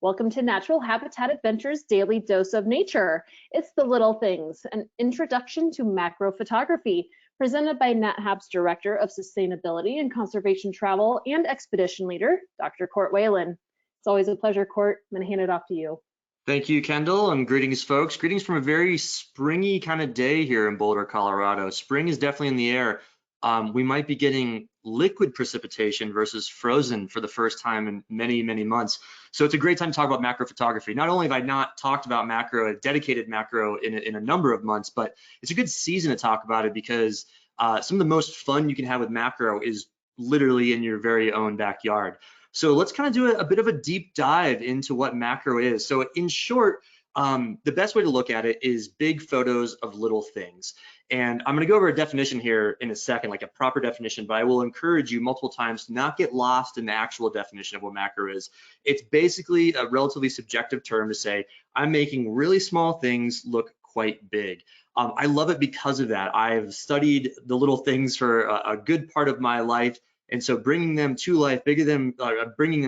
Welcome to Natural Habitat Adventures Daily Dose of Nature. It's the little things, an introduction to macro photography, presented by NatHab's Director of Sustainability and Conservation Travel and Expedition Leader, Dr. Court Whalen. It's always a pleasure, Court. I'm going to hand it off to you. Thank you, Kendall, and greetings, folks. Greetings from a very springy kind of day here in Boulder, Colorado. Spring is definitely in the air. We might be getting liquid precipitation versus frozen for the first time in many, many months. So it's a great time to talk about macro photography. Not only have I not talked about macro, a dedicated macro in a number of months, but it's a good season to talk about it because some of the most fun you can have with macro is literally in your very own backyard. So let's kind of do a bit of a deep dive into what macro is. So in short, the best way to look at it is big photos of little things. And I'm going to go over a definition here in a second, like a proper definition, but I will encourage you multiple times to not get lost in the actual definition of what macro is. It's basically a relatively subjective term to say, I'm making really small things look quite big. I love it because of that. I've studied the little things for a good part of my life. And so bringing them to life, bringing them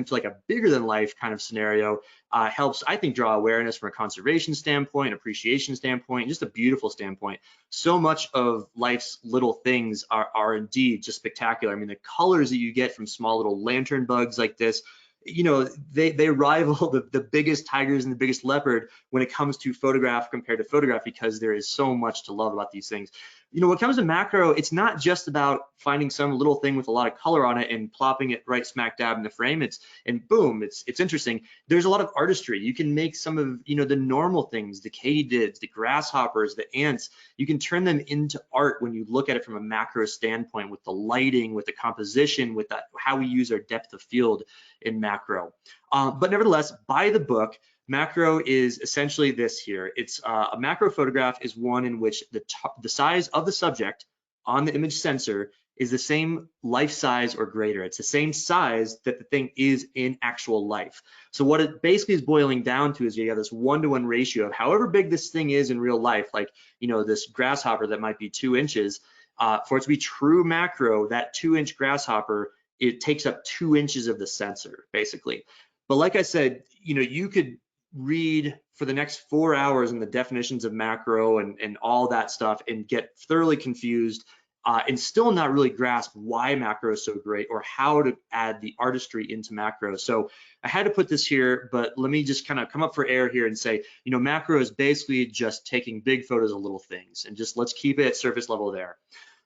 to like a bigger than life kind of scenario helps, I think, draw awareness from a conservation standpoint, appreciation standpoint, just a beautiful standpoint. So much of life's little things are indeed just spectacular. I mean, the colors that you get from small little lantern bugs like this, you know, they rival the biggest tigers and the biggest leopard when it comes to photograph compared to photograph, because there is so much to love about these things. You know, when it comes to macro, it's not just about finding some little thing with a lot of color on it and plopping it right smack dab in the frame. And boom, it's interesting. There's a lot of artistry. You can make some of, you know, the normal things, the katydids, the grasshoppers, the ants. You can turn them into art when you look at it from a macro standpoint, with the lighting, with the composition, with how we use our depth of field in macro. But nevertheless, by the book, macro is essentially this here. It's a macro photograph is one in which the size of the subject on the image sensor is the same life size or greater. It's the same size that the thing is in actual life. So what it basically is boiling down to is you have this 1-to-1 ratio of however big this thing is in real life, like, you know, this grasshopper that might be 2 inches. For it to be true macro, that 2-inch grasshopper, it takes up 2 inches of the sensor, basically. But like I said, you know, you could read for the next 4 hours in the definitions of macro and all that stuff and get thoroughly confused and still not really grasp why macro is so great or how to add the artistry into macro. So I had to put this here, but let me just kind of come up for air here and say, you know, macro is basically just taking big photos of little things, and just let's keep it at surface level there.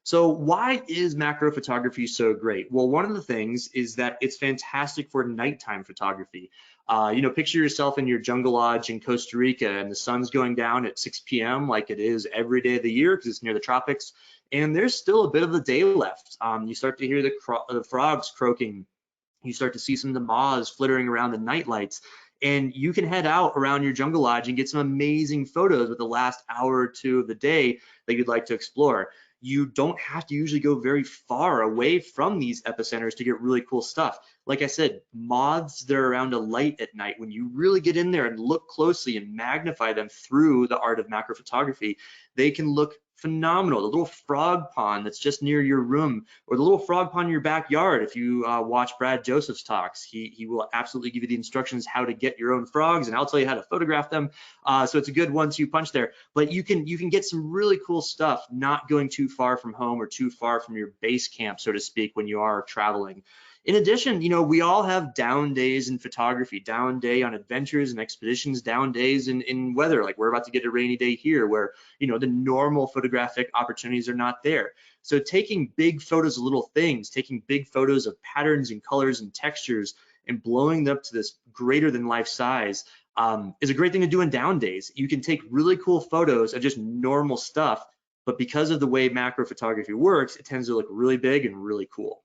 So why is macro photography so great? Well, one of the things is that it's fantastic for nighttime photography. You know, picture yourself in your jungle lodge in Costa Rica and the sun's going down at 6 p.m. like it is every day of the year because it's near the tropics, and there's still a bit of the day left. You start to hear the frogs croaking. You start to see some of the moths flittering around the night lights, and you can head out around your jungle lodge and get some amazing photos with the last hour or two of the day that you'd like to explore. You don't have to usually go very far away from these epicenters to get really cool stuff. Like I said, moths that are around a light at night, when you really get in there and look closely and magnify them through the art of macro photography, they can look phenomenal. The little frog pond that's just near your room, or the little frog pond in your backyard. If you watch Brad Joseph's talks, he will absolutely give you the instructions how to get your own frogs, and I'll tell you how to photograph them. So it's a good 1-2 punch there. But you can get some really cool stuff not going too far from home or too far from your base camp, so to speak, when you are traveling. In addition, you know, we all have down days in photography, down day on adventures and expeditions, down days in weather, like we're about to get a rainy day here where, you know, the normal photographic opportunities are not there. So taking big photos of little things, taking big photos of patterns and colors and textures and blowing them up to this greater than life size is a great thing to do in down days. You can take really cool photos of just normal stuff, but because of the way macro photography works, it tends to look really big and really cool.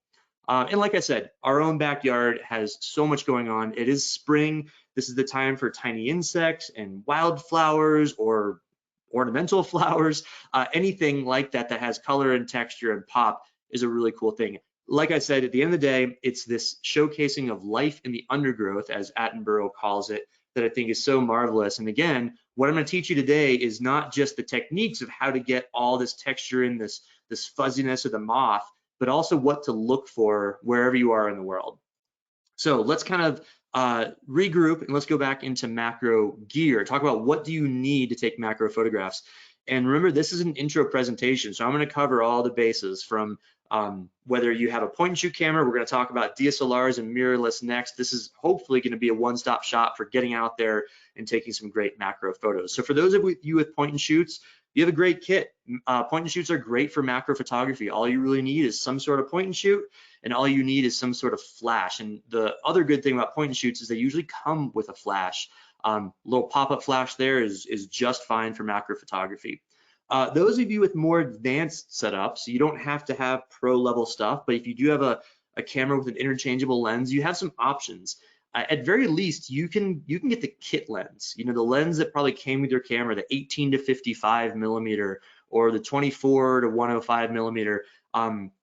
And like I said, our own backyard has so much going on. It is spring. This is the time for tiny insects and wildflowers or ornamental flowers. Anything like that that has color and texture and pop is a really cool thing. Like I said, at the end of the day, it's this showcasing of life in the undergrowth, as Attenborough calls it, that I think is so marvelous. And again, what I'm going to teach you today is not just the techniques of how to get all this texture in this fuzziness of the moth, but also what to look for wherever you are in the world. So let's kind of regroup and let's go back into macro gear. Talk about what do you need to take macro photographs. And remember, this is an intro presentation, so I'm going to cover all the bases from whether you have a point and shoot camera. We're going to talk about DSLRs and mirrorless next. This is hopefully going to be a one-stop shop for getting out there and taking some great macro photos. So for those of you with point and shoots, you have a great kit. Point and shoots are great for macro photography. All you really need is some sort of point and shoot, and all you need is some sort of flash. And the other good thing about point and shoots is they usually come with a flash. Little pop-up flash there is just fine for macro photography. Those of you with more advanced setups, you don't have to have pro level stuff, but if you do have a camera with an interchangeable lens, you have some options. At very least, you can get the kit lens, the lens that probably came with your camera, the 18 to 55 millimeter or the 24 to 105 millimeter.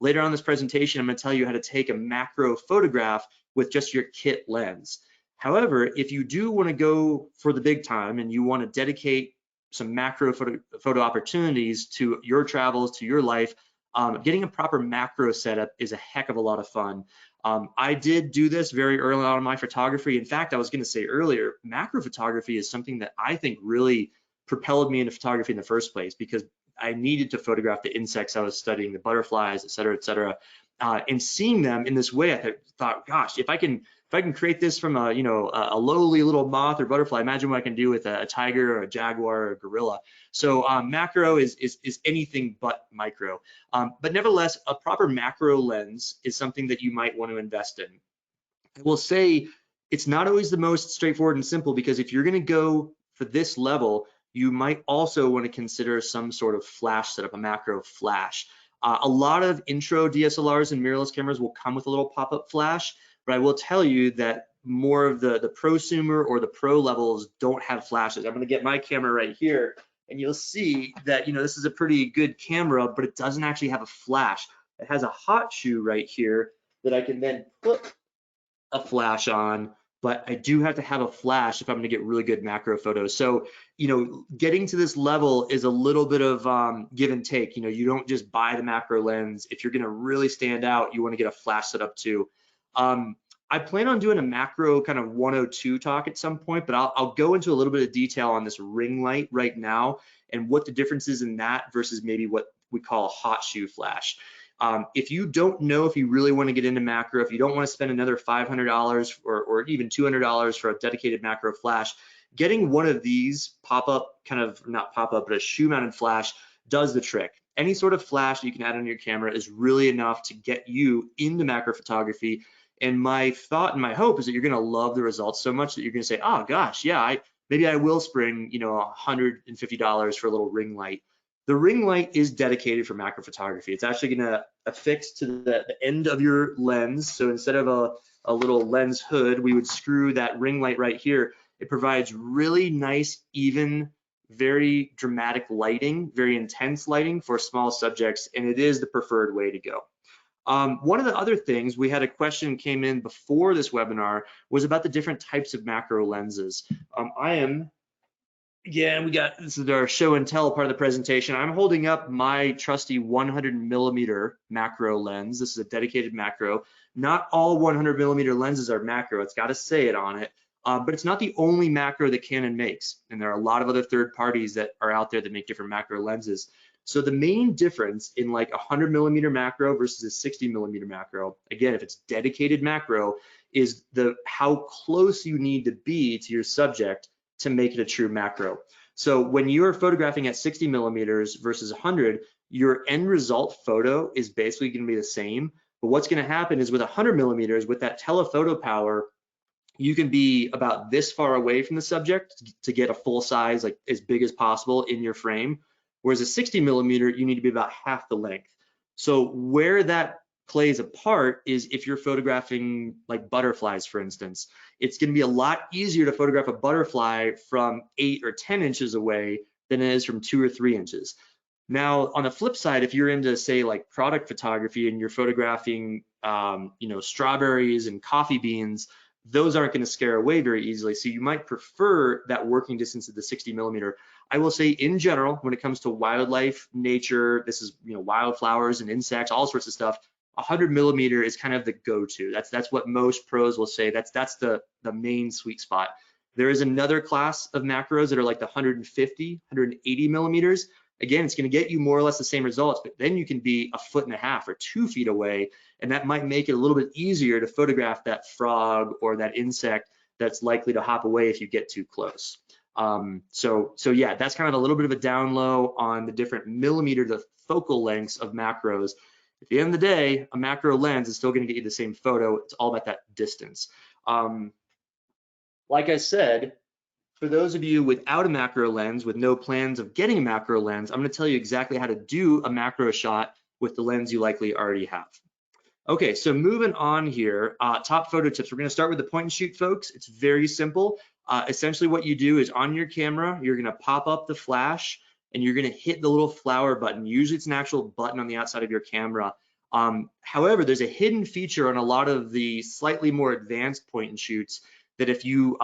Later on in this presentation, I'm going to tell you how to take a macro photograph with just your kit lens. However, if you do want to go for the big time and you want to dedicate some macro photo opportunities to your travels, to your life, getting a proper macro setup is a heck of a lot of fun. I did do this very early on in my photography. In fact, I was going to say earlier, macro photography is something that I think really propelled me into photography in the first place, because I needed to photograph the insects I was studying, the butterflies, et cetera, et cetera. And seeing them in this way, I thought, gosh, if I can create this from a lowly little moth or butterfly, imagine what I can do with a tiger or a jaguar or a gorilla. So macro is anything but micro. But nevertheless, a proper macro lens is something that you might want to invest in. I will say it's not always the most straightforward and simple, because if you're going to go for this level, you might also want to consider some sort of flash setup, a macro flash. A lot of intro DSLRs and mirrorless cameras will come with a little pop-up flash, but I will tell you that more of the prosumer or the pro levels don't have flashes. I'm going to get my camera right here, and you'll see that this is a pretty good camera, but it doesn't actually have a flash. It has a hot shoe right here that I can then put a flash on, but I do have to have a flash if I'm going to get really good macro photos. So, getting to this level is a little bit of give and take. You don't just buy the macro lens. If you're going to really stand out, you want to get a flash setup too. I plan on doing a macro kind of 102 talk at some point, but I'll go into a little bit of detail on this ring light right now and what the difference is in that versus maybe what we call a hot shoe flash. If you don't know if you really want to get into macro, if you don't want to spend another $500 or even $200 for a dedicated macro flash, getting one of these pop-up, not pop-up, but a shoe-mounted flash does the trick. Any sort of flash that you can add on your camera is really enough to get you into macro photography. And my thought and my hope is that you're going to love the results so much that you're going to say, oh gosh, yeah, maybe I will spring $150 for a little ring light. The ring light is dedicated for macro photography. It's actually going to affix to the end of your lens. So instead of a little lens hood, we would screw that ring light right here. It provides really nice, even, very dramatic lighting, very intense lighting for small subjects, and it is the preferred way to go. One of the other things, we had a question came in before this webinar, was about the different types of macro lenses. This is our show and tell part of the presentation. I'm holding up my trusty 100 millimeter macro lens. This is a dedicated macro. Not all 100 millimeter lenses are macro. It's got to say it on it, but it's not the only macro that Canon makes. And there are a lot of other third parties that are out there that make different macro lenses. So the main difference in like a 100 millimeter macro versus a 60 millimeter macro, again, if it's dedicated macro, is how close you need to be to your subject to make it a true macro. So when you're photographing at 60 millimeters versus 100, your end result photo is basically going to be the same. But what's going to happen is with 100 millimeters, with that telephoto power, you can be about this far away from the subject to get a full size, like as big as possible in your frame. Whereas a 60 millimeter, you need to be about half the length. So where that plays a part is if you're photographing like butterflies, for instance, it's going to be a lot easier to photograph a butterfly from 8 or 10 inches away than it is from 2 or 3 inches. Now, on the flip side, if you're into, say, like product photography and you're photographing, strawberries and coffee beans, those aren't going to scare away very easily. So you might prefer that working distance of the 60 millimeter. I will say in general, when it comes to wildlife, nature, this is, wildflowers and insects, all sorts of stuff, 100 millimeter is kind of the go-to. That's what most pros will say. That's the main sweet spot. There is another class of macros that are like the 150, 180 millimeters. Again, it's going to get you more or less the same results, but then you can be 1.5 feet or 2 feet away, and that might make it a little bit easier to photograph that frog or that insect that's likely to hop away if you get too close. So yeah, that's kind of a little bit of a down low on the different millimeter to focal lengths of macros. At the end of the day, a macro lens is still going to get you the same photo. It's all about that distance. Like I said, for those of you without a macro lens, with no plans of getting a macro lens, I'm going to tell you exactly how to do a macro shot with the lens you likely already have. Okay, so moving on here, top photo tips. We're going to start with the point and shoot, folks. It's very simple. Essentially what you do is on your camera, you're going to pop up the flash and you're going to hit the little flower button. Usually it's an actual button on the outside of your camera. However, there's a hidden feature on a lot of the slightly more advanced point and shoots that if you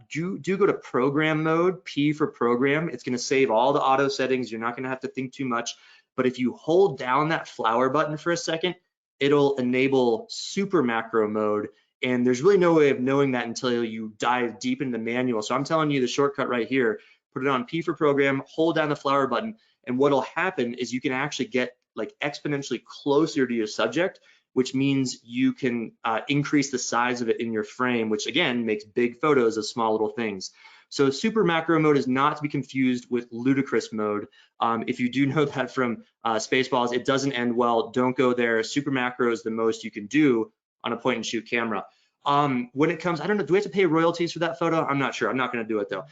do go to program mode, P for program, it's going to save all the auto settings. You're not going to have to think too much. But if you hold down that flower button for a second, it'll enable super macro mode. And there's really no way of knowing that until you dive deep into the manual. So I'm telling you the shortcut right here, put it on P for program, hold down the flower button. And what'll happen is you can actually get like exponentially closer to your subject, which means you can increase the size of it in your frame, which again makes big photos of small little things. So super macro mode is not to be confused with ludicrous mode. If you do know that from Spaceballs, it doesn't end well. Don't go there. Super macro is the most you can do on a point and shoot camera. When it comes, I don't know, do we have to pay royalties for that photo? I'm not sure. I'm not going to do it though.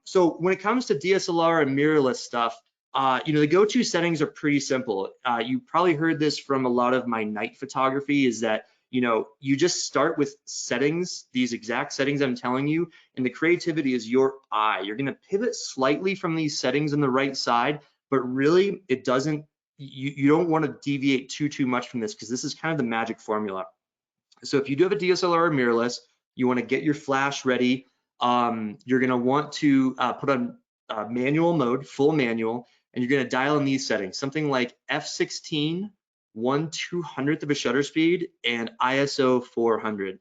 So when it comes to DSLR and mirrorless stuff, the go-to settings are pretty simple. You probably heard this from a lot of my night photography, is that you just start with settings, these exact settings I'm telling you, and the creativity is your eye. You're gonna pivot slightly from these settings on the right side, but really it doesn't, you don't want to deviate too much from this, because this is kind of the magic formula. So if you do have a DSLR or mirrorless, you want to get your flash ready. You're gonna want to put on manual mode, full manual, and you're gonna dial in these settings, something like f16, 1/200th of a shutter speed, and ISO 400.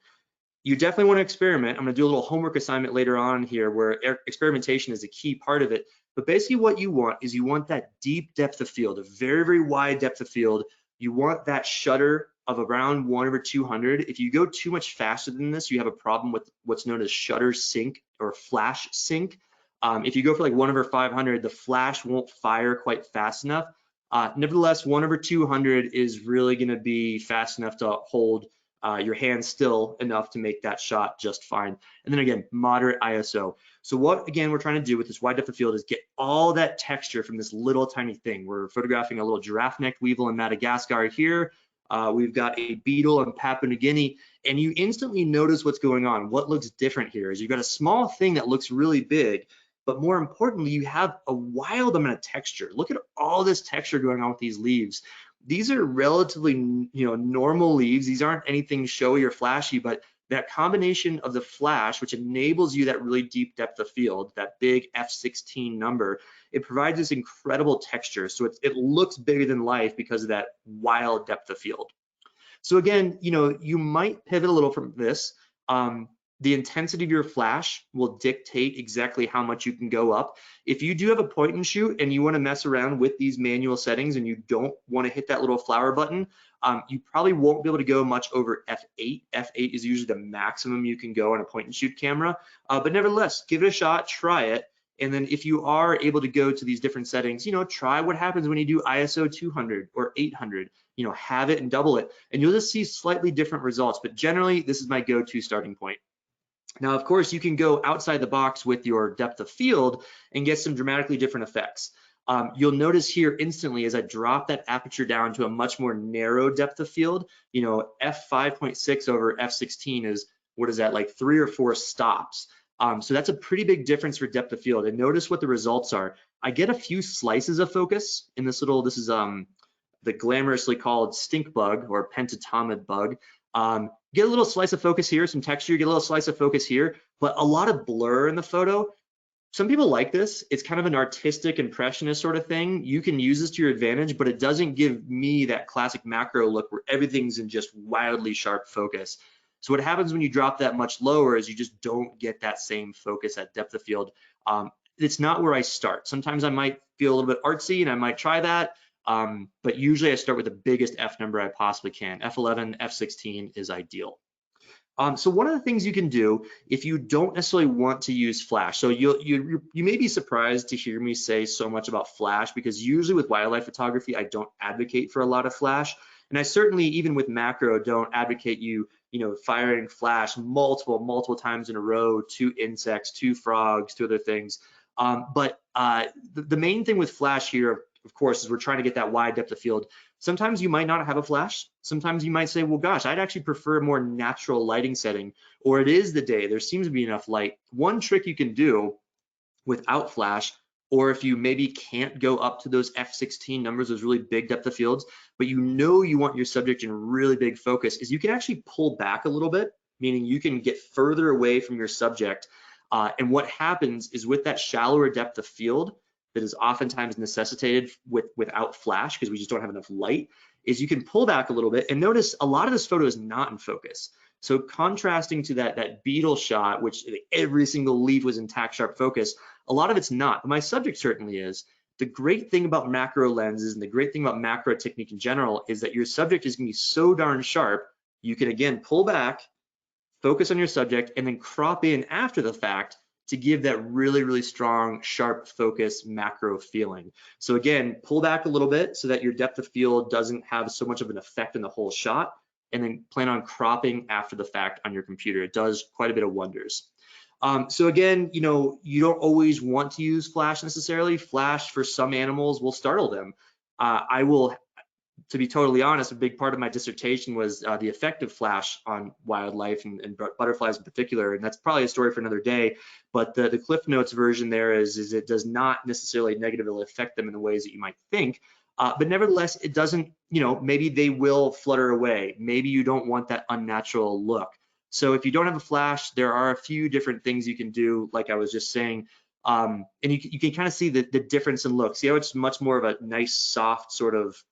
You definitely want to experiment. I'm going to do a little homework assignment later on here where experimentation is a key part of it. But basically what you want is you want that deep depth of field, a very wide depth of field. You want that shutter of around 1/200. If you go too much faster than this, you have a problem with what's known as shutter sync or flash sync. If you go for like 1/500, the flash won't fire quite fast enough. Nevertheless, 1/200 is really going to be fast enough to hold your hand still enough to make that shot just fine. And then again, moderate ISO. So what, again, we're trying to do with this wide depth of field is get all that texture from this little tiny thing. We're photographing a little giraffe-necked weevil in Madagascar here. We've got a beetle in Papua New Guinea, and you instantly notice what's going on. What looks different here is you've got a small thing that looks really big, but more importantly, you have a wild amount of texture. Look at all this texture going on with these leaves. These are relatively, normal leaves. These aren't anything showy or flashy, but that combination of the flash, which enables you that really deep depth of field, that big f16 number, it provides this incredible texture. So it looks bigger than life because of that wild depth of field. So again, you might pivot a little from this. The intensity of your flash will dictate exactly how much you can go up. If you do have a point and shoot and you want to mess around with these manual settings and you don't want to hit that little flower button, you probably won't be able to go much over f8. F8 is usually the maximum you can go on a point and shoot camera. But nevertheless, give it a shot, try it. And then if you are able to go to these different settings, try what happens when you do ISO 200 or 800, have it and double it, and you'll just see slightly different results. But generally, this is my go-to starting point. Now, of course, you can go outside the box with your depth of field and get some dramatically different effects. You'll notice here instantly as I drop that aperture down to a much more narrow depth of field, f5.6 over f16 is, what is that, like 3 or 4 stops. So that's a pretty big difference for depth of field. And notice what the results are. I get a few slices of focus in this little, this is the glamorously called stink bug or pentatomid bug. Get a little slice of focus here, some texture, get a little slice of focus here, but a lot of blur in the photo. some people like this. It's kind of an artistic impressionist sort of thing. You can use this to your advantage, but it doesn't give me that classic macro look where everything's in just wildly sharp focus. So what happens when you drop that much lower is you just don't get that same focus at depth of field. It's not where I start. Sometimes I might feel a little bit artsy and I might try that, but usually I start with the biggest F number I possibly can. F11, F16 is ideal. So one of the things you can do if you don't necessarily want to use flash, so you may be surprised to hear me say so much about flash, because usually with wildlife photography, I don't advocate for a lot of flash. And I certainly, even with macro, don't advocate you firing flash multiple times in a row to insects, to frogs, to other things. But the main thing with flash here, of course, is we're trying to get that wide depth of field. Sometimes you might not have a flash. Sometimes you might say, well, gosh, I'd actually prefer a more natural lighting setting, or it is the day, there seems to be enough light. One trick you can do without flash, or if you maybe can't go up to those F16 numbers, those really big depth of fields, but you want your subject in really big focus, is you can actually pull back a little bit, meaning you can get further away from your subject. And what happens is with that shallower depth of field that is oftentimes necessitated without flash, because we just don't have enough light, is you can pull back a little bit. And notice a lot of this photo is not in focus. So contrasting to that beetle shot, which every single leaf was in tack sharp focus, a lot of it's not, but my subject certainly is. The great thing about macro lenses and the great thing about macro technique in general is that your subject is gonna be so darn sharp, you can again pull back, focus on your subject, and then crop in after the fact to give that really strong, sharp focus macro feeling. So again, pull back a little bit so that your depth of field doesn't have so much of an effect in the whole shot, and then plan on cropping after the fact on your computer. It does quite a bit of wonders. So again, you don't always want to use flash necessarily. Flash for some animals will startle them. To be totally honest, a big part of my dissertation was the effect of flash on wildlife and butterflies in particular, and that's probably a story for another day. But the Cliff Notes version there is it does not necessarily negatively affect them in the ways that you might think, but nevertheless, it doesn't, maybe they will flutter away. Maybe you don't want that unnatural look. So if you don't have a flash, there are a few different things you can do, like I was just saying. And you can kind of see the difference in look. See how it's much more of a nice, soft sort of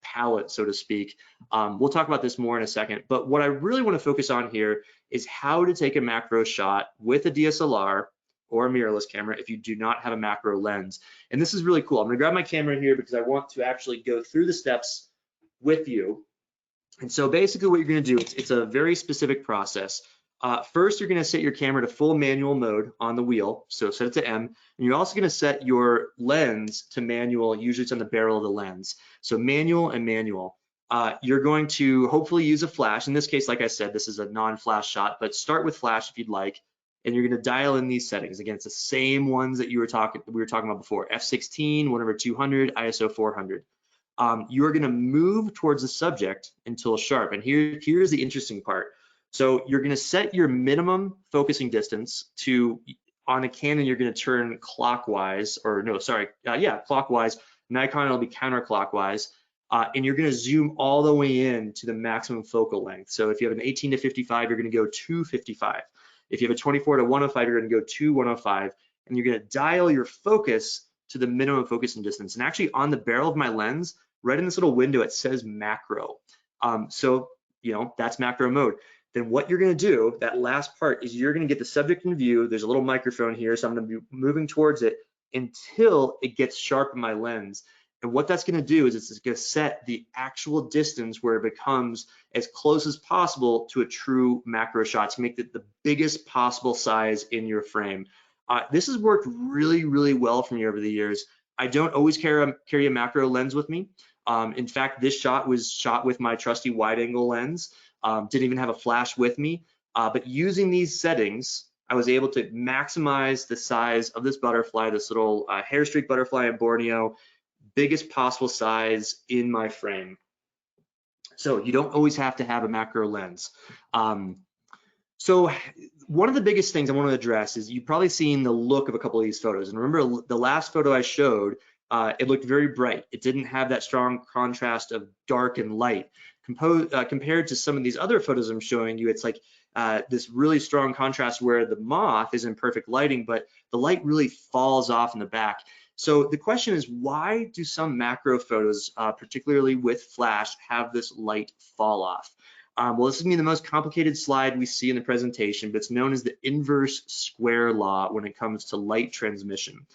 palette, so to speak. We'll talk about this more in a second, but what I really want to focus on here is how to take a macro shot with a DSLR or a mirrorless camera if you do not have a macro lens. And this is really cool. I'm gonna grab my camera here because I want to actually go through the steps with you. And so basically what you're gonna do, it's a very specific process. First, you're gonna set your camera to full manual mode on the wheel. So set it to M, and you're also gonna set your lens to manual. Usually it's on the barrel of the lens. So manual and manual. You're going to hopefully use a flash. In this case, like I said, this is a non-flash shot, but start with flash if you'd like. And you're gonna dial in these settings. Again, it's the same ones that we were talking about before. F16, 1/200, ISO 400. You are gonna move towards the subject until sharp. And here's the interesting part. So you're gonna set your minimum focusing distance to, on a Canon, you're gonna turn clockwise, or no, sorry, clockwise. Nikon, it'll be counterclockwise. And you're gonna zoom all the way in to the maximum focal length. So if you have an 18 to 55, you're gonna go to 55. If you have a 24 to 105, you're gonna go to 105. And you're gonna dial your focus to the minimum focusing distance. And actually on the barrel of my lens, right in this little window, it says macro. So that's macro mode. Then what you're gonna do, that last part, is you're gonna get the subject in view. There's a little microphone here, so I'm gonna be moving towards it until it gets sharp in my lens. And what that's gonna do is it's gonna set the actual distance where it becomes as close as possible to a true macro shot to make it the biggest possible size in your frame. This has worked really well for me over the years. I don't always carry a macro lens with me. In fact, this shot was shot with my trusty wide angle lens. Didn't even have a flash with me, but using these settings, I was able to maximize the size of this butterfly, this little hair streak butterfly in Borneo, biggest possible size in my frame. So you don't always have to have a macro lens. So one of the biggest things I want to address is you've probably seen the look of a couple of these photos. And remember the last photo I showed, it looked very bright. It didn't have that strong contrast of dark and light. Compared to some of these other photos I'm showing you, it's like this really strong contrast where the moth is in perfect lighting, but the light really falls off in the back. So the question is, why do some macro photos, particularly with flash, have this light fall off? Well, this is gonna be the most complicated slide we see in the presentation, but it's known as the inverse square law when it comes to light transmission.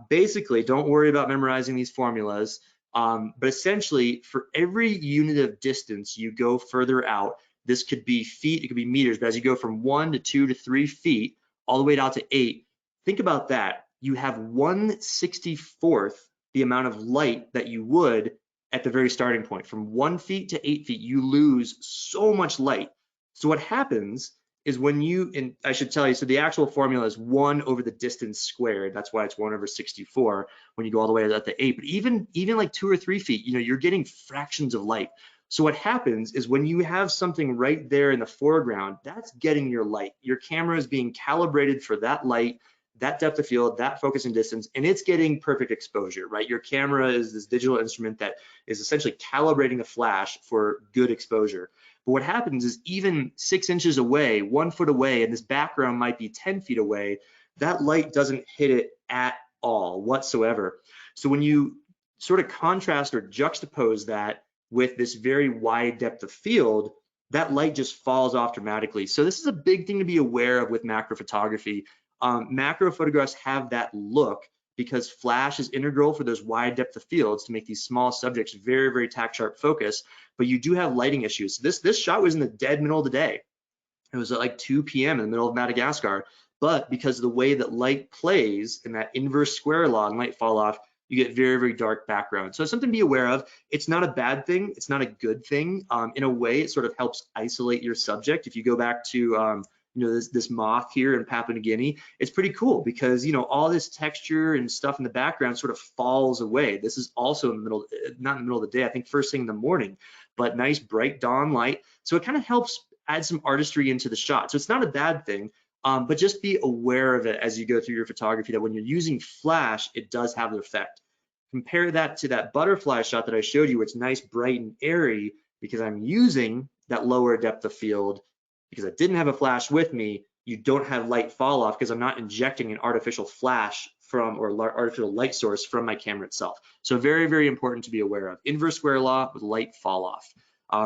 Basically, don't worry about memorizing these formulas, but essentially, for every unit of distance you go further out, this could be feet, it could be meters, but as you go from 1 to 2 to 3 feet, all the way out to 8, think about that. You have 1/64th the amount of light that you would at the very starting point. From 1 feet to 8 feet, you lose so much light. So what happens is when you, and I should tell you, so the actual formula is 1 over the distance squared. That's why it's 1 over 64 when you go all the way out to 8. But even like 2 or 3 feet, you're getting fractions of light. So what happens is when you have something right there in the foreground, that's getting your light. Your camera is being calibrated for that light, that depth of field, that focus and distance, and it's getting perfect exposure, right? Your camera is this digital instrument that is essentially calibrating the flash for good exposure. But what happens is even 6 inches away, 1 foot away, and this background might be 10 feet away, that light doesn't hit it at all whatsoever. So when you sort of contrast or juxtapose that with this very wide depth of field, that light just falls off dramatically. So this is a big thing to be aware of with macro photography. Macro photographs have that look because flash is integral for those wide depth of fields to make these small subjects very, very tack sharp focus, but you do have lighting issues. This shot was in the dead middle of the day. It was at like 2 p.m. in the middle of Madagascar, but because of the way that light plays in that inverse square law and light fall off, you get very, very dark background. So it's something to be aware of. It's not a bad thing. It's not a good thing. In a way, it sort of helps isolate your subject. If you go back to this moth here in Papua New Guinea, it's pretty cool because all this texture and stuff in the background sort of falls away. This is also in the middle, not in the middle of the day, I think first thing in the morning, but nice bright dawn light. So it kind of helps add some artistry into the shot. So it's not a bad thing, but just be aware of it as you go through your photography that when you're using flash, it does have an effect. Compare that to that butterfly shot that I showed you, where it's nice, bright, and airy because I'm using that lower depth of field. Because I didn't have a flash with me, you don't have light fall off because I'm not injecting an artificial flash from or artificial light source from my camera itself. So very, very important to be aware of. Inverse square law with light fall off.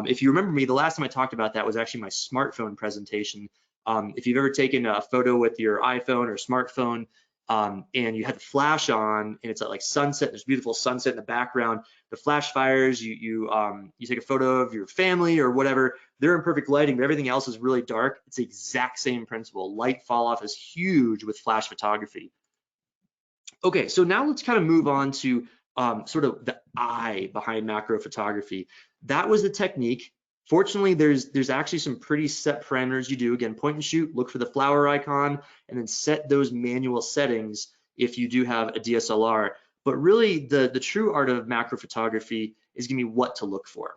If you remember me, the last time I talked about that was actually my smartphone presentation. If you've ever taken a photo with your iPhone or smartphone and you had the flash on and it's at like sunset, there's beautiful sunset in the background, the flash fires, you take a photo of your family or whatever, they're in perfect lighting, but everything else is really dark. It's the exact same principle. Light fall off is huge with flash photography. Okay, so now let's kind of move on to sort of the eye behind macro photography. That was the technique. Fortunately, there's actually some pretty set parameters you do. Again, point and shoot, look for the flower icon, and then set those manual settings if you do have a DSLR. But really, the true art of macro photography is gonna be what to look for.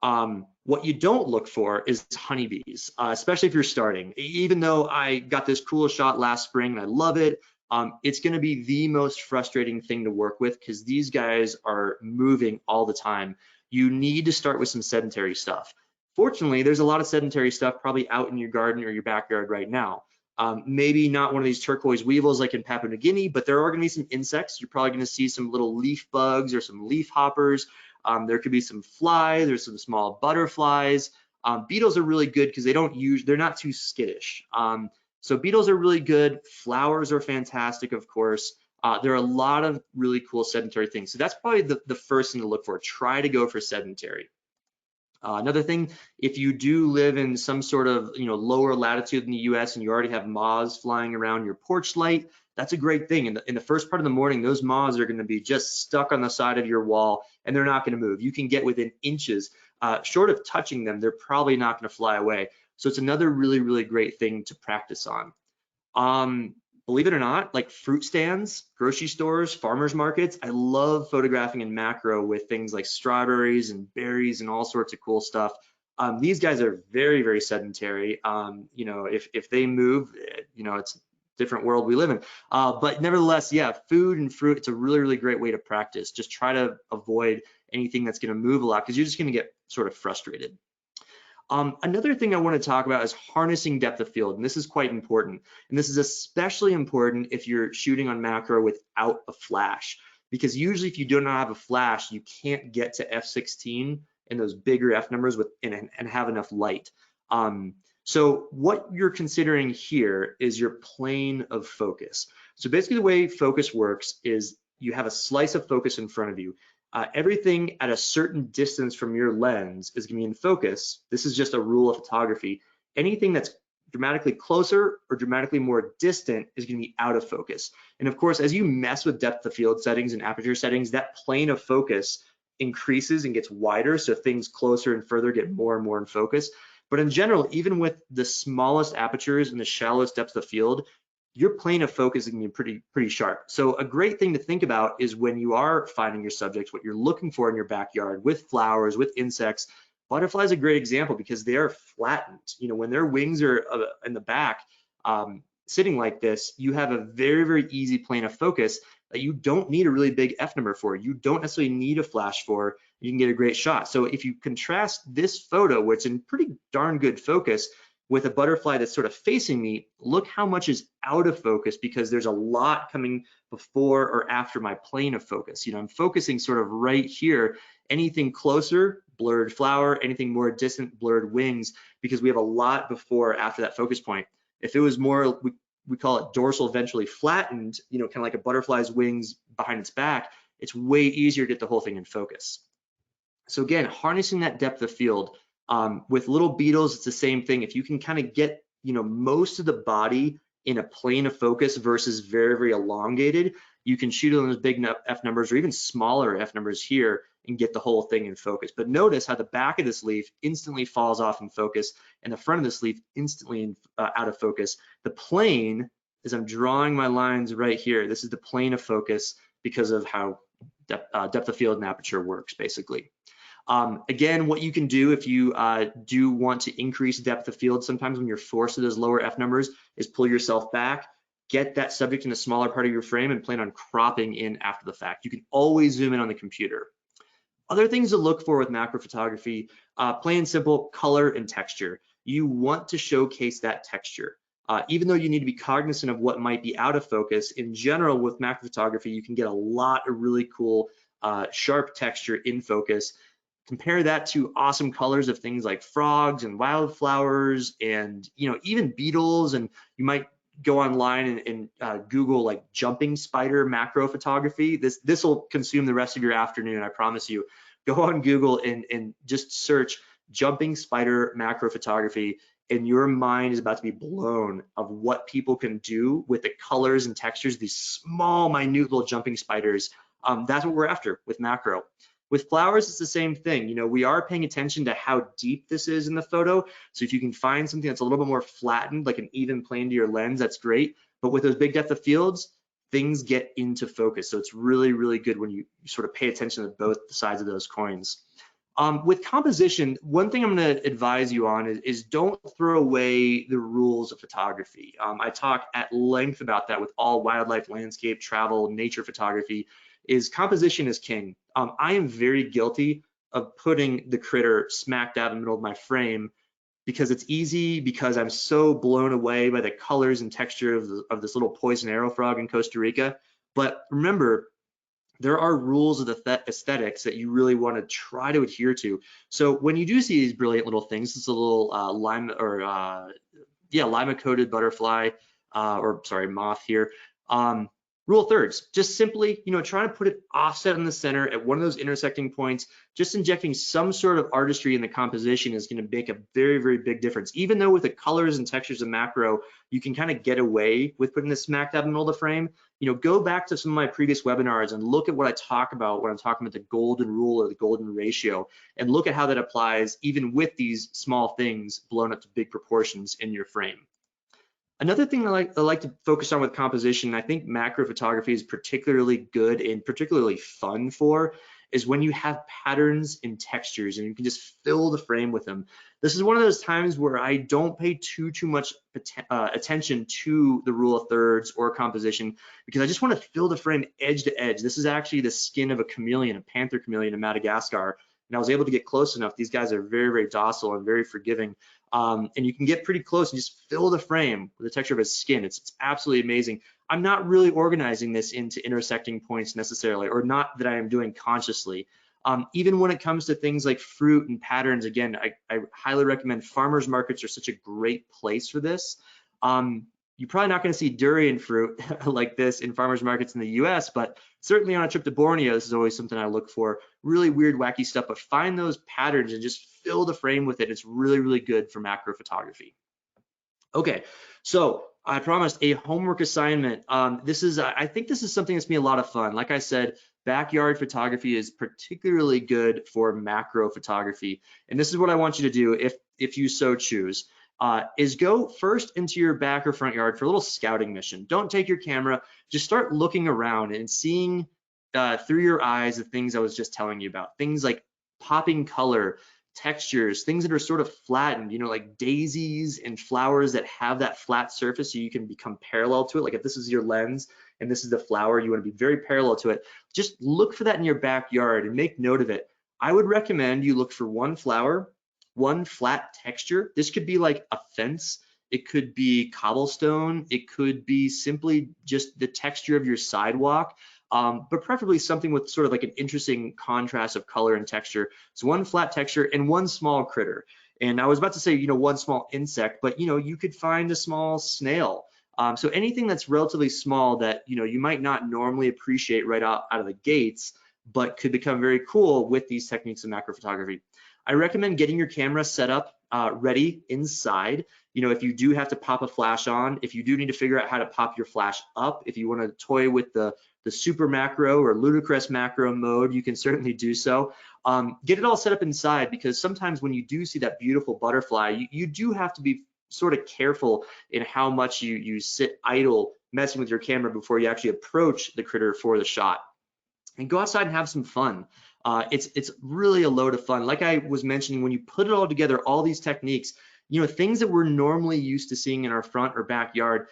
What you don't look for is honeybees, especially if you're starting. Even though I got this cool shot last spring and I love it, it's gonna be the most frustrating thing to work with because these guys are moving all the time. You need to start with some sedentary stuff. Fortunately, there's a lot of sedentary stuff probably out in your garden or your backyard right now. Maybe not one of these turquoise weevils like in Papua New Guinea, but there are gonna be some insects. You're probably gonna see some little leaf bugs or some leaf hoppers. There could be some flies, there's some small butterflies. Beetles are really good because they're not too skittish. So beetles are really good. Flowers are fantastic, of course. There are a lot of really cool sedentary things. So that's probably the first thing to look for. Try to go for sedentary. Another thing, if you do live in some sort of lower latitude in the US and you already have moths flying around your porch light, that's a great thing. In the first part of the morning, those moths are going to be just stuck on the side of your wall and they're not going to move. You can get within inches. Short of touching them, they're probably not going to fly away. So it's another really, really great thing to practice on. Believe it or not, like fruit stands, grocery stores, farmers markets, I love photographing in macro with things like strawberries and berries and all sorts of cool stuff. These guys are very, very sedentary. If they move, it's a different world we live in. But nevertheless, yeah, food and fruit, it's a really, really great way to practice. Just try to avoid anything that's gonna move a lot because you're just gonna get sort of frustrated. Another thing I want to talk about is harnessing depth of field, and this is quite important. And this is especially important if you're shooting on macro without a flash, because usually if you do not have a flash, you can't get to f16 and those bigger f numbers and have enough light. So what you're considering here is your plane of focus. So basically the way focus works is you have a slice of focus in front of you. Everything at a certain distance from your lens is going to be in focus. This is just a rule of photography. Anything that's dramatically closer or dramatically more distant is going to be out of focus. And of course, as you mess with depth of field settings and aperture settings, that plane of focus increases and gets wider, so things closer and further get more and more in focus. But in general, even with the smallest apertures and the shallowest depths of field, your plane of focus is going to be pretty sharp. So a great thing to think about is when you are finding your subjects, what you're looking for in your backyard with flowers, with insects. Butterfly is a great example because they are flattened. You know, when their wings are in the back, sitting like this, you have a very, very easy plane of focus that you don't need a really big F number for. You don't necessarily need a flash for. You can get a great shot. So if you contrast this photo, where it's in pretty darn good focus, with a butterfly that's sort of facing me, look how much is out of focus because there's a lot coming before or after my plane of focus. You know, I'm focusing sort of right here. Anything closer, blurred flower, anything more distant, blurred wings, because we have a lot before or after that focus point. If it was more, we call it dorsal ventrally flattened, you know, kind of like a butterfly's wings behind its back, it's way easier to get the whole thing in focus. So again, harnessing that depth of field. With little beetles, it's the same thing. If you can kind of get, you know, most of the body in a plane of focus versus very, very elongated, you can shoot on those big F numbers or even smaller F numbers here and get the whole thing in focus. But notice how the back of this leaf instantly falls off in focus and the front of this leaf instantly out of focus. The plane, as I'm drawing my lines right here, this is the plane of focus because of how depth of field and aperture works, basically. Again, what you can do if you do want to increase depth of field, sometimes when you're forced to those lower F numbers, is pull yourself back, get that subject in a smaller part of your frame and plan on cropping in after the fact. You can always zoom in on the computer. Other things to look for with macro photography, plain and simple, color and texture. You want to showcase that texture. Even though you need to be cognizant of what might be out of focus, in general with macro photography, you can get a lot of really cool sharp texture in focus. Compare that to awesome colors of things like frogs and wildflowers and, you know, even beetles. And you might go online and Google like jumping spider macro photography. This will consume the rest of your afternoon, I promise you. Go on Google and just search jumping spider macro photography, and your mind is about to be blown of what people can do with the colors and textures, these small, minute little jumping spiders. That's what we're after with macro. With flowers, it's the same thing. You know, we are paying attention to how deep this is in the photo. So if you can find something that's a little bit more flattened, like an even plane to your lens, that's great. But with those big depth of fields, things get into focus. So it's really, really good when you sort of pay attention to both sides of those coins. With composition, one thing I'm going to advise you on is don't throw away the rules of photography. I talk at length about that with all wildlife, landscape, travel, nature photography. Is composition is king. I am very guilty of putting the critter smack dab in the middle of my frame because it's easy, because I'm so blown away by the colors and texture of this little poison arrow frog in Costa Rica. But remember, there are rules of the aesthetics that you really want to try to adhere to. So when you do see these brilliant little things, it's a little lima coated butterfly, moth here. Rule of thirds, just simply, you know, try to put it offset in the center at one of those intersecting points. Just injecting some sort of artistry in the composition is going to make a very, very big difference. Even though with the colors and textures of macro, you can kind of get away with putting this smack dab in the middle of the frame. You know, go back to some of my previous webinars and look at what I talk about when I'm talking about the golden rule or the golden ratio, and look at how that applies even with these small things blown up to big proportions in your frame. Another thing I like to focus on with composition, I think macro photography is particularly good and particularly fun for, is when you have patterns and textures and you can just fill the frame with them. This is one of those times where I don't pay too much attention to the rule of thirds or composition, because I just want to fill the frame edge to edge. This is actually the skin of a chameleon, a panther chameleon in Madagascar. and I was able to get close enough. These guys are very, very docile and very forgiving. And you can get pretty close and just fill the frame with the texture of his skin. It's absolutely amazing. I'm not really organizing this into intersecting points necessarily, or not that I am doing consciously. Even when it comes to things like fruit and patterns, again, I highly recommend farmers markets are such a great place for this. You're probably not going to see durian fruit like this in farmers markets in the US, but certainly on a trip to Borneo, this is always something I look for. Really weird, wacky stuff, but find those patterns and just fill the frame with it. It's really, really good for macro photography. Okay, so I promised a homework assignment. I think this is something that's gonna be a lot of fun. Like I said, backyard photography is particularly good for macro photography. And this is what I want you to do if you so choose. Is go first into your back or front yard for a little scouting mission. Don't take your camera, just start looking around and seeing through your eyes the things I was just telling you about. Things like popping color, textures, things that are sort of flattened, you know, like daisies and flowers that have that flat surface so you can become parallel to it. Like if this is your lens and this is the flower, you want to be very parallel to it. Just look for that in your backyard and make note of it. I would recommend you look for one flower, one flat texture. This could be like a fence. It could be cobblestone. It could be simply just the texture of your sidewalk. But preferably something with sort of like an interesting contrast of color and texture. So one flat texture and one small critter. And I was about to say, you know, one small insect, but you know, you could find a small snail. So anything that's relatively small that, you know, you might not normally appreciate right out of the gates, but could become very cool with these techniques of macro photography. I recommend getting your camera set up ready inside. You know, if you do have to pop a flash on, if you do need to figure out how to pop your flash up, if you want to toy with the super macro or ludicrous macro mode, you can certainly do so. Get it all set up inside, because sometimes when you do see that beautiful butterfly, you do have to be sort of careful in how much you sit idle messing with your camera before you actually approach the critter for the shot. And go outside and have some fun. It's really a load of fun. Like I was mentioning, when you put it all together, all these techniques, you know, things that we're normally used to seeing in our front or backyard,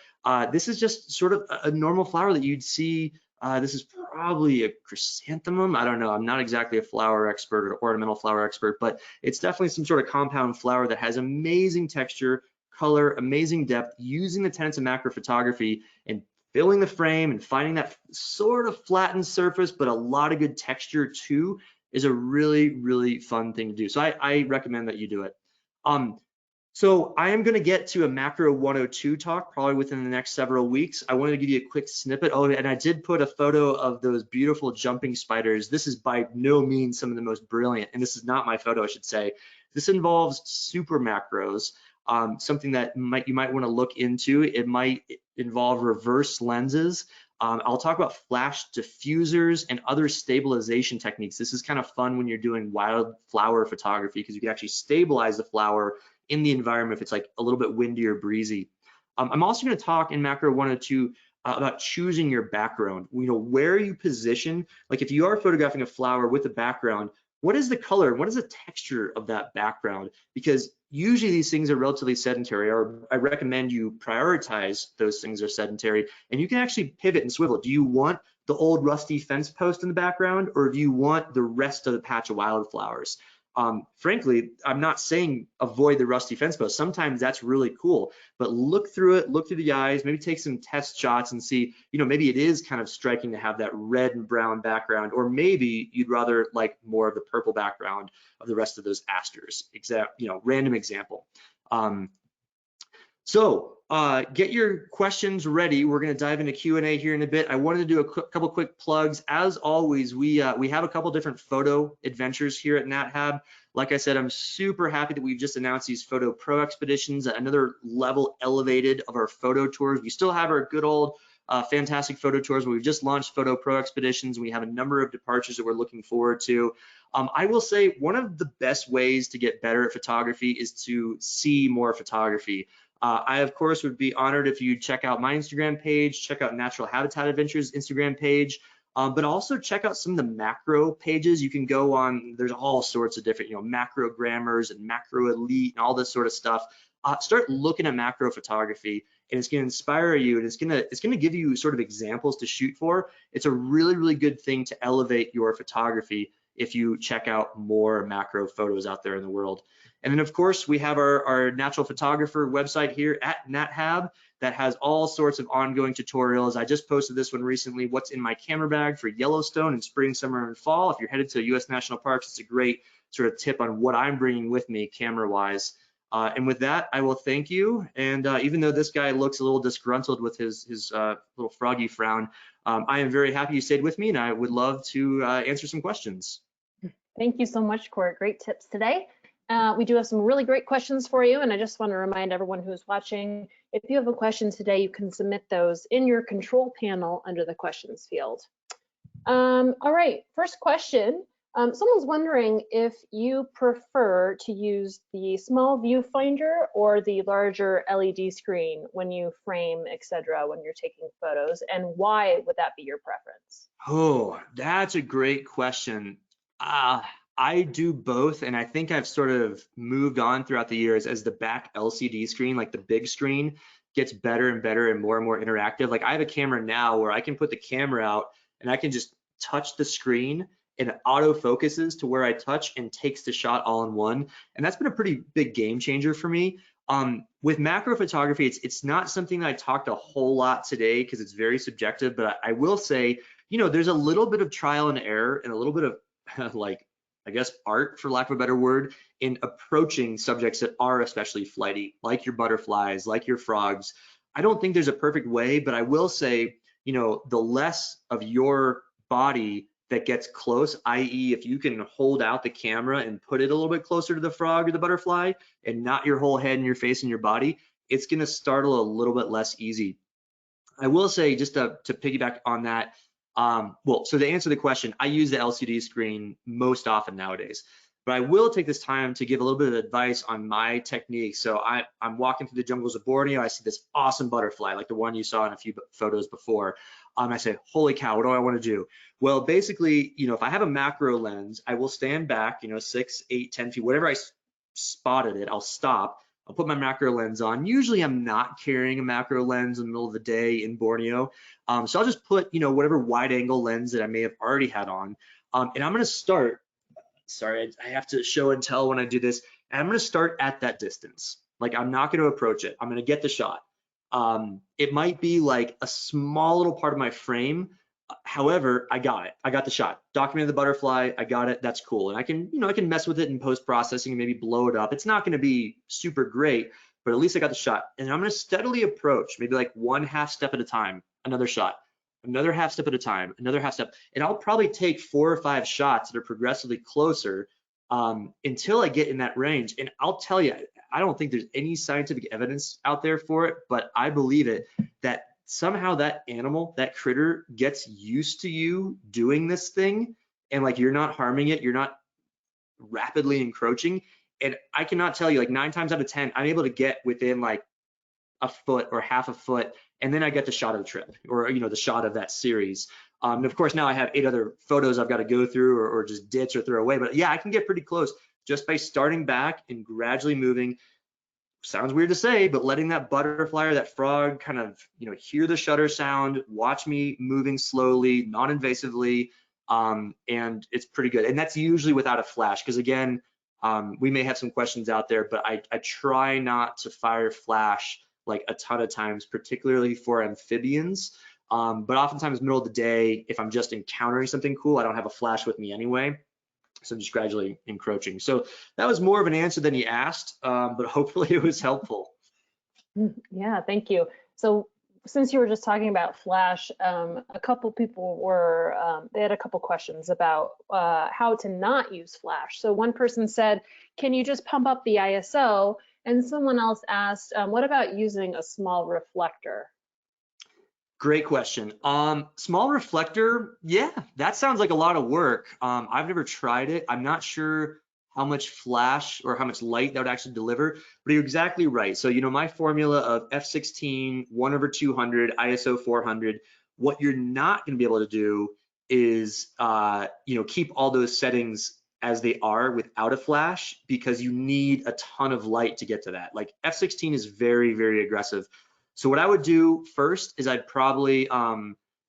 this is just sort of a normal flower that you'd see. This is probably a chrysanthemum. I don't know. I'm not exactly a flower expert or ornamental flower expert, but it's definitely some sort of compound flower that has amazing texture, color, amazing depth, using the tenets of macro photography and filling the frame and finding that sort of flattened surface, but a lot of good texture too, is a really, really fun thing to do. So I recommend that you do it. So I am going to get to a macro 102 talk probably within the next several weeks. I wanted to give you a quick snippet. Oh, and I did put a photo of those beautiful jumping spiders. This is by no means some of the most brilliant, and this is not my photo, I should say. This involves super macros, something that you might want to look into. It might involve reverse lenses. I'll talk about flash diffusers and other stabilization techniques. This is kind of fun when you're doing wildflower photography, because you can actually stabilize the flower in the environment if it's like a little bit windy or breezy. I'm also going to talk in macro 102 about choosing your background. You know, where you position, like if you are photographing a flower with a background, what is the color? What is the texture of that background? Because usually these things are relatively sedentary, or I recommend you prioritize those things are sedentary, and you can actually pivot and swivel. Do you want the old rusty fence post in the background, or do you want the rest of the patch of wildflowers? Frankly, I'm not saying avoid the rusty fence post. Sometimes that's really cool, but look through it, look through the eyes, maybe take some test shots and see, you know, maybe it is kind of striking to have that red and brown background, or maybe you'd rather like more of the purple background of the rest of those asters. Random example. Get your questions ready. We're going to dive into Q&A here in a bit. I wanted to do a couple quick plugs. As always, we have a couple different photo adventures here at NatHab. Like I said, I'm super happy that we've just announced these photo pro expeditions, another level elevated of our photo tours. We still have our good old fantastic photo tours, but we've just launched photo pro expeditions. We have a number of departures that we're looking forward to. I will say one of the best ways to get better at photography is to see more photography. I, of course, would be honored if you check out my Instagram page, check out Natural Habitat Adventures Instagram page, but also check out some of the macro pages. You can go on, there's all sorts of different, you know, macro grammars and macro elite and all this sort of stuff. Start looking at macro photography, and it's going to inspire you, and it's going to give you sort of examples to shoot for. It's a really, really good thing to elevate your photography. if you check out more macro photos out there in the world. And then of course we have our natural photographer website here at NatHab that has all sorts of ongoing tutorials. I just posted this one recently, what's in my camera bag for Yellowstone in spring, summer, and fall. If you're headed to US National Parks, it's a great sort of tip on what I'm bringing with me camera-wise. And with that, I will thank you. And even though this guy looks a little disgruntled with his little froggy frown, I am very happy you stayed with me, and I would love to answer some questions. Thank you so much, Court. Great tips today. We do have some really great questions for you, and I just want to remind everyone who's watching, if you have a question today, you can submit those in your control panel under the questions field. All right, first question. Someone's wondering if you prefer to use the small viewfinder or the larger LED screen when you frame, etc., when you're taking photos, and why would that be your preference? Oh, that's a great question. I do both, and I think I've sort of moved on throughout the years as the back LCD screen, like the big screen, gets better and better and more interactive. Like I have a camera now where I can put the camera out and I can just touch the screen and it auto focuses to where I touch and takes the shot all in one. And that's been a pretty big game changer for me. With macro photography, it's not something that I talked a whole lot today because it's very subjective, but I will say, you know, there's a little bit of trial and error and a little bit of like, I guess, art, for lack of a better word, in approaching subjects that are especially flighty, like your butterflies, like your frogs. I don't think there's a perfect way, but I will say, you know, the less of your body that gets close, i.e. if you can hold out the camera and put it a little bit closer to the frog or the butterfly and not your whole head and your face and your body, it's gonna startle a little bit less easy. I will say, just to piggyback on that, well, so to answer the question, I use the LCD screen most often nowadays, but I will take this time to give a little bit of advice on my technique. So I'm walking through the jungles of Borneo, I see this awesome butterfly, like the one you saw in a few photos before. I say, holy cow, what do I want to do? Well, basically, you know, if I have a macro lens, I will stand back, you know, 6, 8, 10 feet, whatever I spotted it, I'll stop. I'll put my macro lens on. Usually I'm not carrying a macro lens in the middle of the day in Borneo. So I'll just put, you know, whatever wide angle lens that I may have already had on. And I'm gonna start, sorry, I have to show and tell when I do this. And I'm gonna start at that distance. Like I'm not gonna approach it. I'm gonna get the shot. It might be like a small little part of my frame. However, I got it. I got the shot. Documented the butterfly. I got it. That's cool. And I can, you know, I can mess with it in post-processing and maybe blow it up. It's not going to be super great, but at least I got the shot. And I'm going to steadily approach, maybe like 1/2 step at a time, another shot, another 1/2 step at a time, another 1/2 step. And I'll probably take 4 or 5 shots that are progressively closer until I get in that range. And I'll tell you, I don't think there's any scientific evidence out there for it, but I believe it, that somehow that animal, that critter gets used to you doing this thing, and like you're not harming it, you're not rapidly encroaching. And I cannot tell you, like 9 times out of 10, I'm able to get within like a foot or 1/2 foot, and then I get the shot of the trip, or you know, the shot of that series. And of course now I have 8 other photos I've got to go through or just ditch or throw away, but yeah, I can get pretty close just by starting back and gradually moving. Sounds weird to say, but letting that butterfly or that frog kind of, you know, hear the shutter sound, watch me moving slowly, non-invasively, and it's pretty good. And that's usually without a flash, because again, we may have some questions out there, but I try not to fire flash like a ton of times, particularly for amphibians. But oftentimes middle of the day, if I'm just encountering something cool, I don't have a flash with me anyway. So I'm just gradually encroaching. So that was more of an answer than you asked, but hopefully it was helpful. Yeah, thank you. So since you were just talking about flash, a couple people were, they had a couple questions about how to not use flash. So one person said, can you just pump up the ISO? And someone else asked, what about using a small reflector? Great question. Small reflector, yeah, that sounds like a lot of work. I've never tried it. I'm not sure how much flash or how much light that would actually deliver, but you're exactly right. So, you know, my formula of f16, 1/200, ISO 400, what you're not gonna be able to do is, you know, keep all those settings as they are without a flash, because you need a ton of light to get to that. Like f16 is very aggressive. So what I would do first is I'd probably,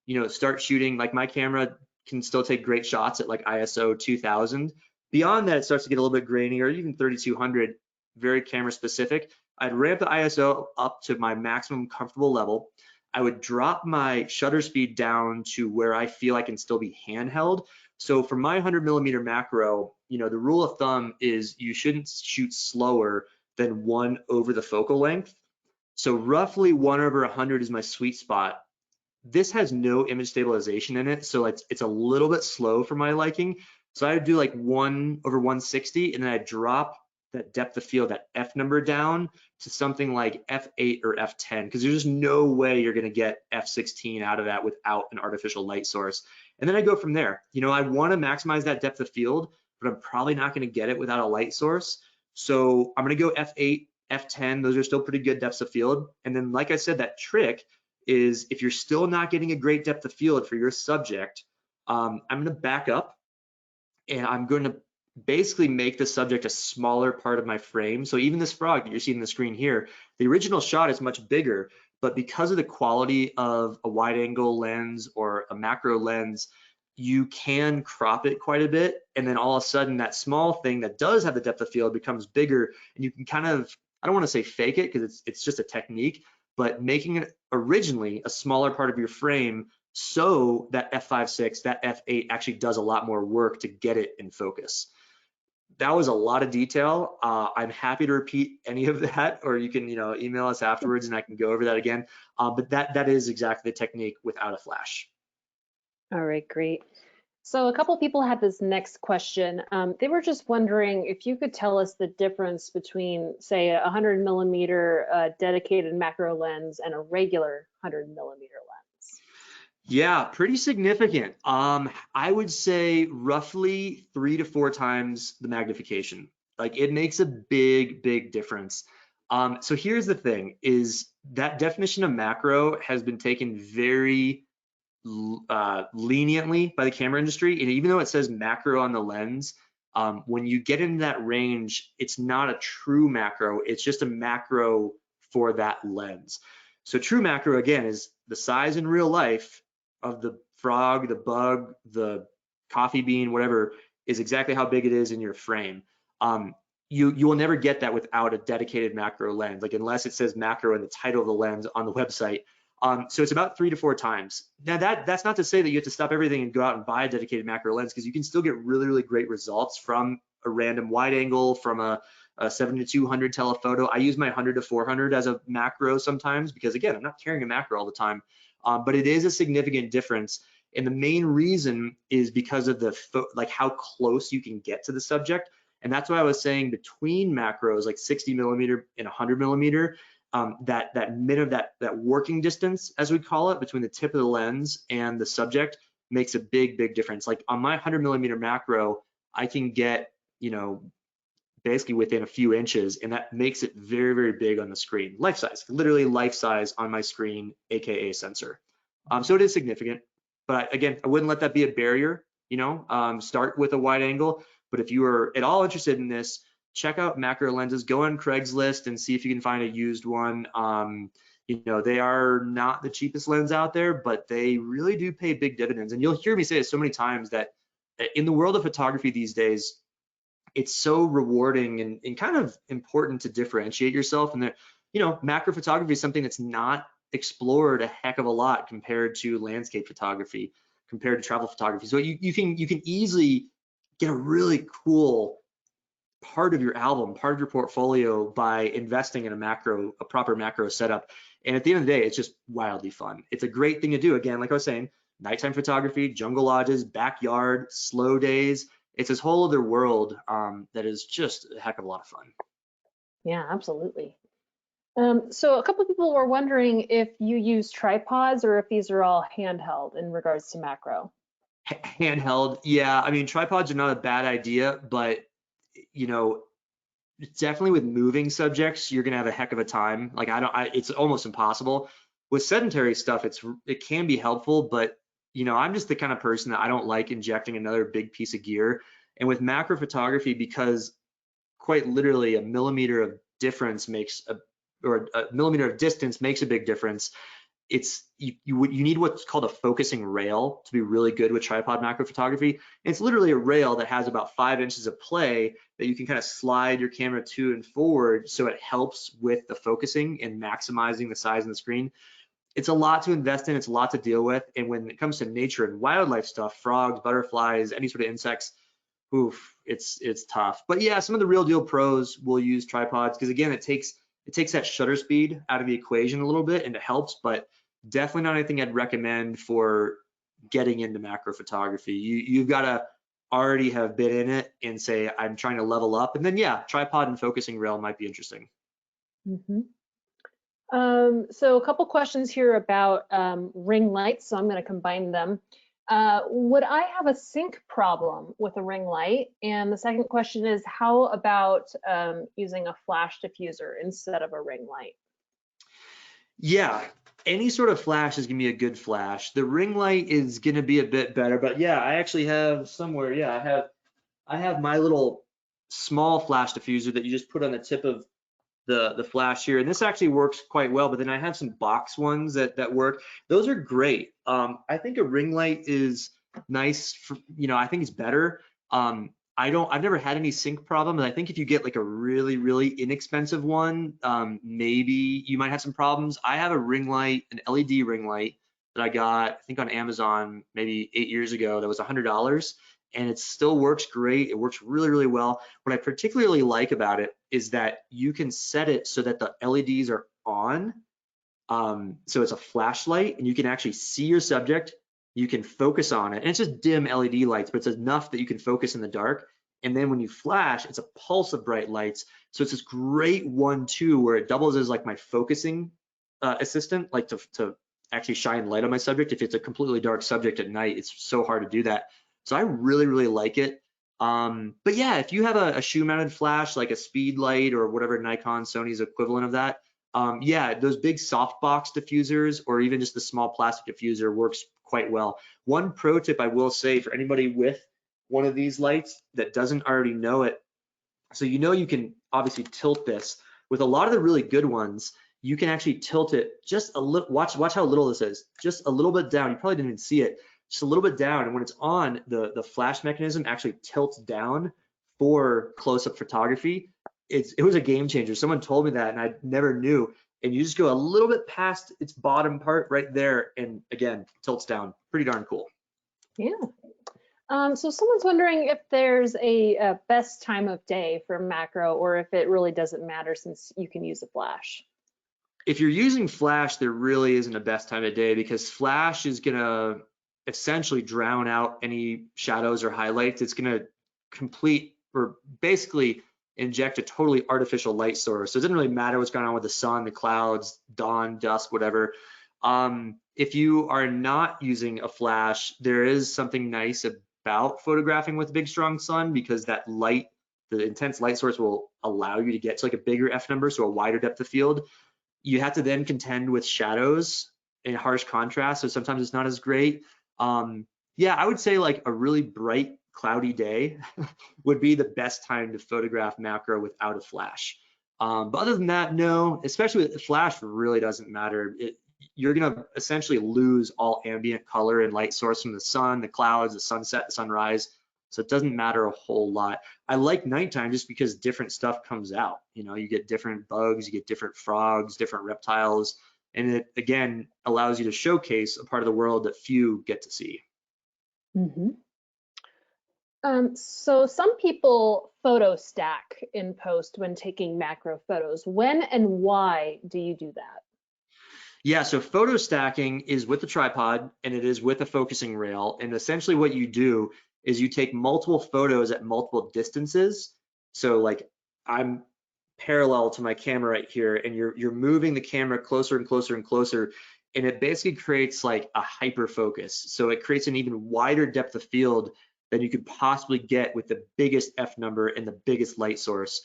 you know, start shooting. Like my camera can still take great shots at like ISO 2000. Beyond that, it starts to get a little bit grainy, or even 3200, very camera specific. I'd ramp the ISO up to my maximum comfortable level. I would drop my shutter speed down to where I feel I can still be handheld. So for my 100mm macro, the rule of thumb is you shouldn't shoot slower than 1 over the focal length. So roughly 1 over 100 is my sweet spot. This has no image stabilization in it, so it's a little bit slow for my liking. So I would do like 1 over 160, and then I drop that depth of field, that F number down to something like F8 or F10, because there's just no way you're gonna get F16 out of that without an artificial light source. And then I go from there. I wanna maximize that depth of field, but I'm probably not gonna get it without a light source. So I'm gonna go F8, F10, those are still pretty good depths of field. And then, like I said, that trick is if you're still not getting a great depth of field for your subject, I'm gonna back up and I'm gonna basically make the subject a smaller part of my frame. So even this frog that you're seeing on the screen here, the original shot is much bigger, but because of the quality of a wide angle lens or a macro lens, you can crop it quite a bit. And then all of a sudden that small thing that does have the depth of field becomes bigger, and you can kind of, I don't wanna say fake it because it's just a technique, but making it originally a smaller part of your frame so that f5.6, that f8 actually does a lot more work to get it in focus. That was a lot of detail. I'm happy to repeat any of that, or you can email us afterwards and I can go over that again. But that is exactly the technique without a flash. All right, great. So a couple people had this next question. They were just wondering if you could tell us the difference between, say, a 100mm dedicated macro lens and a regular 100mm lens. Yeah, pretty significant. I would say roughly 3 to 4 times the magnification. Like it makes a big, big difference. So here's the thing: is that definition of macro has been taken very leniently by the camera industry, and even though it says macro on the lens, when you get into that range, it's not a true macro, it's just a macro for that lens. So true macro, again, is the size in real life of the frog, the bug, the coffee bean, whatever, is exactly how big it is in your frame. You will never get that without a dedicated macro lens, like unless it says macro in the title of the lens on the website. So it's about 3 to 4 times. Now that's not to say that you have to stop everything and go out and buy a dedicated macro lens, because you can still get really, really great results from a random wide angle, from a 7-200 telephoto. I use my 100-400 as a macro sometimes because, again, I'm not carrying a macro all the time, but it is a significant difference. And the main reason is because of like how close you can get to the subject. And that's why I was saying between macros, like 60mm and 100mm, that working distance, as we call it, between the tip of the lens and the subject makes a big, big difference. Like on my 100mm macro, I can get, basically within a few inches, and that makes it very, very big on the screen. Life size, literally life size on my screen, AKA sensor. So it is significant, but again, I wouldn't let that be a barrier. Start with a wide angle, but if you are at all interested in this, check out macro lenses. Go on Craigslist and see if you can find a used one. They are not the cheapest lens out there, but they really do pay big dividends. And you'll hear me say it so many times that in the world of photography these days, it's so rewarding and kind of important to differentiate yourself. And macro photography is something that's not explored a heck of a lot compared to landscape photography, compared to travel photography. So you can easily get a really cool part of your album, part of your portfolio by investing in a proper macro setup. And at the end of the day, it's just wildly fun. It's a great thing to do. Again, like I was saying, nighttime photography, jungle lodges, backyard, slow days. It's this whole other world that is just a heck of a lot of fun. Yeah, absolutely. So a couple of people were wondering if you use tripods or if these are all handheld in regards to macro. Handheld, yeah. I mean, tripods are not a bad idea, but definitely with moving subjects, you're gonna have a heck of a time. Like it's almost impossible. With sedentary stuff, it can be helpful, but I'm just the kind of person that I don't like injecting another big piece of gear. And with macro photography, because quite literally a millimeter of difference or a millimeter of distance makes a big difference, you need what's called a focusing rail to be really good with tripod macro photography. And it's literally a rail that has about 5 inches of play that you can kind of slide your camera to and forward, so it helps with the focusing and maximizing the size of the screen. It's a lot to invest in, it's a lot to deal with. And when it comes to nature and wildlife stuff, frogs, butterflies, any sort of insects, oof, it's tough. But yeah, some of the real deal pros will use tripods because again, it takes that shutter speed out of the equation a little bit, and it helps, but definitely not anything I'd recommend for getting into macro photography. You've got to already have been in it and say, I'm trying to level up. And then yeah, tripod and focusing rail might be interesting. Mm-hmm. So a couple questions here about ring lights, so I'm going to combine them. Would I have a sync problem with a ring light? And the second question is, how about using a flash diffuser instead of a ring light? Yeah, any sort of flash is gonna be a good flash. The ring light is gonna be a bit better, but yeah, I actually have somewhere, yeah, I have my little small flash diffuser that you just put on the tip of the flash here, and this actually works quite well. But then I have some box ones that work. Those are great. I think a ring light is nice for, I think it's better. I've never had any sync problems. I think if you get like a really, really inexpensive one, maybe you might have some problems. I have a ring light, an LED ring light that I got, I think on Amazon maybe 8 years ago, that was $100, and it still works great. It works really, really well. What I particularly like about it is that you can set it so that the LEDs are on. So it's a flashlight and you can actually see your subject. You can focus on it, and it's just dim LED lights, but it's enough that you can focus in the dark. And then when you flash, it's a pulse of bright lights. So it's this great 1-2 where it doubles as like my focusing assistant, like to actually shine light on my subject. If it's a completely dark subject at night, it's so hard to do that. So I really, really like it. But yeah, if you have a shoe mounted flash, like a speed light or whatever Nikon, Sony's equivalent of that, yeah, those big softbox diffusers or even just the small plastic diffuser works quite well. One pro tip I will say for anybody with one of these lights that doesn't already know it, so you can obviously tilt this. With a lot of the really good ones, you can actually tilt it just a little. Watch how little this is, just a little bit down. You probably didn't even see it, just a little bit down. And when it's on, the flash mechanism actually tilts down for close-up photography. It was a game changer. Someone told me that and I never knew. And you just go a little bit past its bottom part right there, and again, tilts down. Pretty darn cool. Yeah. So someone's wondering if there's a best time of day for macro, or if it really doesn't matter since you can use a flash. If you're using flash, there really isn't a best time of day because flash is gonna essentially drown out any shadows or highlights. It's gonna complete or basically inject a totally artificial light source. So it doesn't really matter what's going on with the sun, the clouds, dawn, dusk, whatever. If you are not using a flash, there is something nice about photographing with a big strong sun because that light, the intense light source will allow you to get to like a bigger F number, so a wider depth of field. You have to then contend with shadows and harsh contrast, so sometimes it's not as great. Yeah, I would say like a really bright, cloudy day would be the best time to photograph macro without a flash. But other than that, no, especially with the flash, really doesn't matter. You're gonna essentially lose all ambient color and light source from the sun, the clouds, the sunset, the sunrise. So it doesn't matter a whole lot. I like nighttime just because different stuff comes out. You get different bugs, you get different frogs, different reptiles, and it again allows you to showcase a part of the world that few get to see. Mm-hmm. So some people photo stack in post when taking macro photos. When and why do you do that? Yeah, so photo stacking is with the tripod and it is with a focusing rail. And essentially what you do is you take multiple photos at multiple distances. So like I'm parallel to my camera right here and you're moving the camera closer and closer and closer, and it basically creates like a hyper focus. So it creates an even wider depth of field than you could possibly get with the biggest F number and the biggest light source.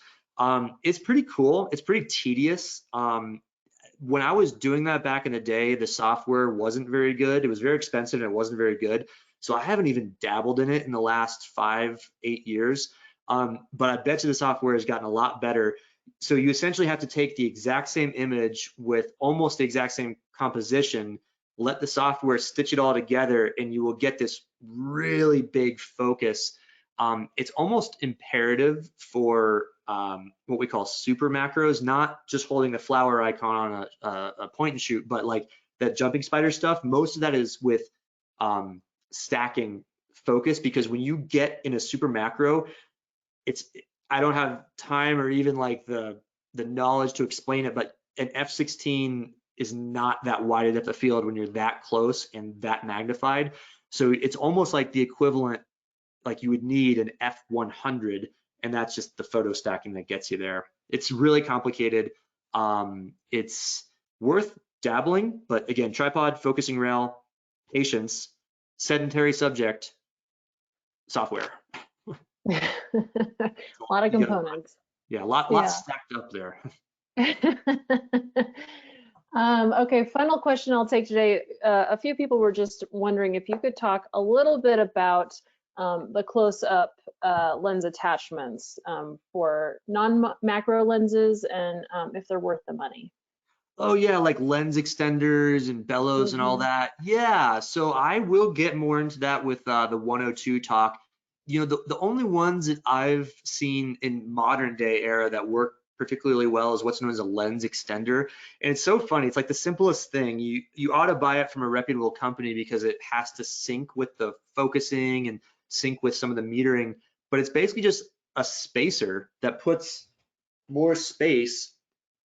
It's pretty cool. It's pretty tedious. When I was doing that back in the day, the software wasn't very good. It was very expensive and it wasn't very good. So I haven't even dabbled in it in the last 5-8 years. But I bet you the software has gotten a lot better. So you essentially have to take the exact same image with almost the exact same composition, let the software stitch it all together, and you will get this really big focus. It's almost imperative for what we call super macros, not just holding the flower icon on a point and shoot, but like that jumping spider stuff. Most of that is with stacking focus, because when you get in a super macro, I don't have time or even like the knowledge to explain it, but an F-16 is not that wide a depth of field when you're that close and that magnified. So it's almost like the equivalent, like you would need an F-100, and that's just the photo stacking that gets you there. It's really complicated. It's worth dabbling, but again, tripod, focusing rail, patience, sedentary subject, software. A lot of components. Yeah, lots stacked up there. Okay, final question I'll take today. A few people were just wondering if you could talk a little bit about the close-up lens attachments for non-macro lenses, and if they're worth the money. Oh yeah, like lens extenders and bellows and all that. Yeah, so I will get more into that with the 102 talk. You know, the only ones that I've seen in modern day era that work particularly well is what's known as a lens extender. And it's so funny. It's like the simplest thing. You ought to buy it from a reputable company because it has to sync with the focusing and sync with some of the metering. But it's basically just a spacer that puts more space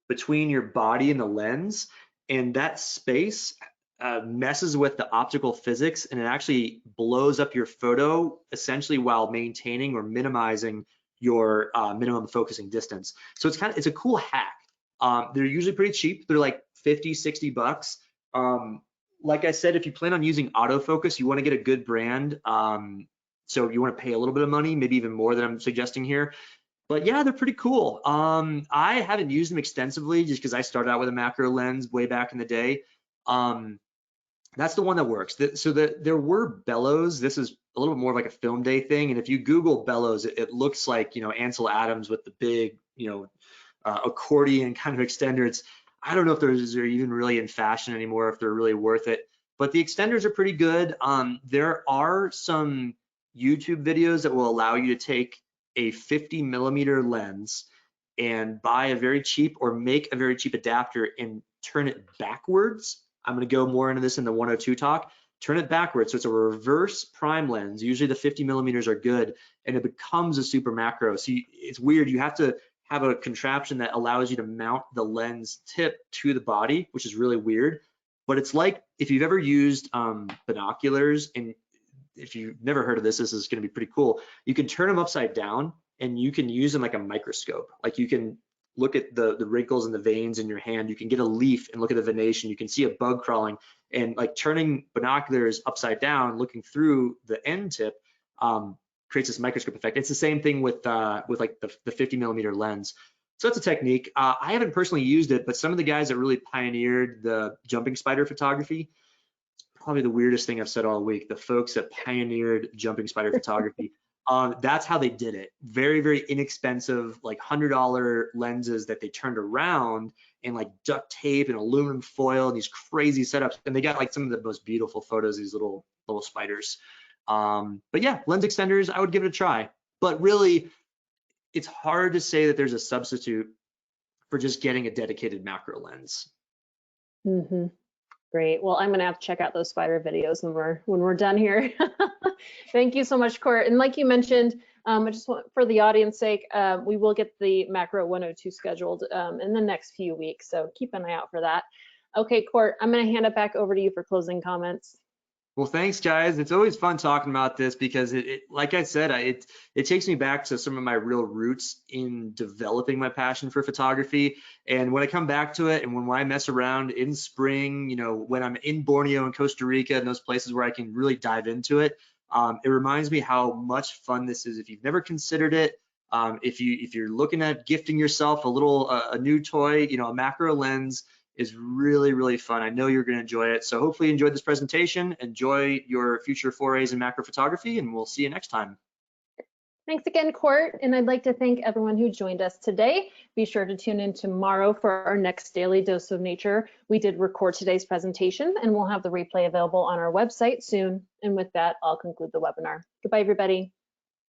between your body and the lens, and that space messes with the optical physics, and it actually blows up your photo essentially while maintaining or minimizing your minimum focusing distance. So it's a cool hack. They're usually pretty cheap. They're like 50, 60 bucks. Like I said, if you plan on using autofocus, you want to get a good brand. So you want to pay a little bit of money, maybe even more than I'm suggesting here. But yeah, they're pretty cool. I haven't used them extensively just because I started out with a macro lens way back in the day. That's the one that works. There were bellows. This is a little bit more like a film day thing. And if you Google bellows, it looks like, you know, Ansel Adams with the big, you know, accordion kind of extender. I don't know if they're even really in fashion anymore, if they're really worth it. But the extenders are pretty good. There are some YouTube videos that will allow you to take a 50mm lens and buy a very cheap or make a very cheap adapter and turn it backwards. I'm going to go more into this in the 102 talk. Turn it backwards, so it's a reverse prime lens. Usually the 50mm are good, and it becomes a super macro. So it's weird. You have to have a contraption that allows you to mount the lens tip to the body, which is really weird. But it's like if you've ever used binoculars, and if you've never heard of this, this is going to be pretty cool. You can turn them upside down and you can use them like a microscope. Like you can look at the wrinkles and the veins in your hand. You can get a leaf and look at the venation. You can see a bug crawling, and like turning binoculars upside down, looking through the end tip creates this microscope effect. It's the same thing with like the 50mm lens. So that's a technique. I haven't personally used it, but some of the guys that really pioneered the jumping spider photography, probably the weirdest thing I've said all week, the folks that pioneered jumping spider photography. That's how they did it. Very, very inexpensive, like $100 lenses that they turned around and like duct tape and aluminum foil and these crazy setups. And they got like some of the most beautiful photos, these little spiders. But yeah, lens extenders, I would give it a try. But really, it's hard to say that there's a substitute for just getting a dedicated macro lens. Great. Well, I'm gonna have to check out those spider videos when we're done here. Thank you so much, Court. And like you mentioned, I just want, for the audience sake, we will get the Macro 102 scheduled in the next few weeks, so keep an eye out for that. Okay, Court, I'm gonna hand it back over to you for closing comments. Well, thanks, guys. It's always fun talking about this because like I said, it takes me back to some of my real roots in developing my passion for photography. And when I come back to it, and when I mess around in spring, you know, when I'm in Borneo and Costa Rica and those places where I can really dive into it, it reminds me how much fun this is. If you've never considered it, if you're looking at gifting yourself a new toy, you know, a macro lens is really, really fun. I know you're going to enjoy it. So hopefully you enjoyed this presentation. Enjoy your future forays in macro photography, and we'll see you next time. Thanks again, Court. And I'd like to thank everyone who joined us today. Be sure to tune in tomorrow for our next Daily Dose of Nature. We did record today's presentation and we'll have the replay available on our website soon. And with that, I'll conclude the webinar. Goodbye, everybody.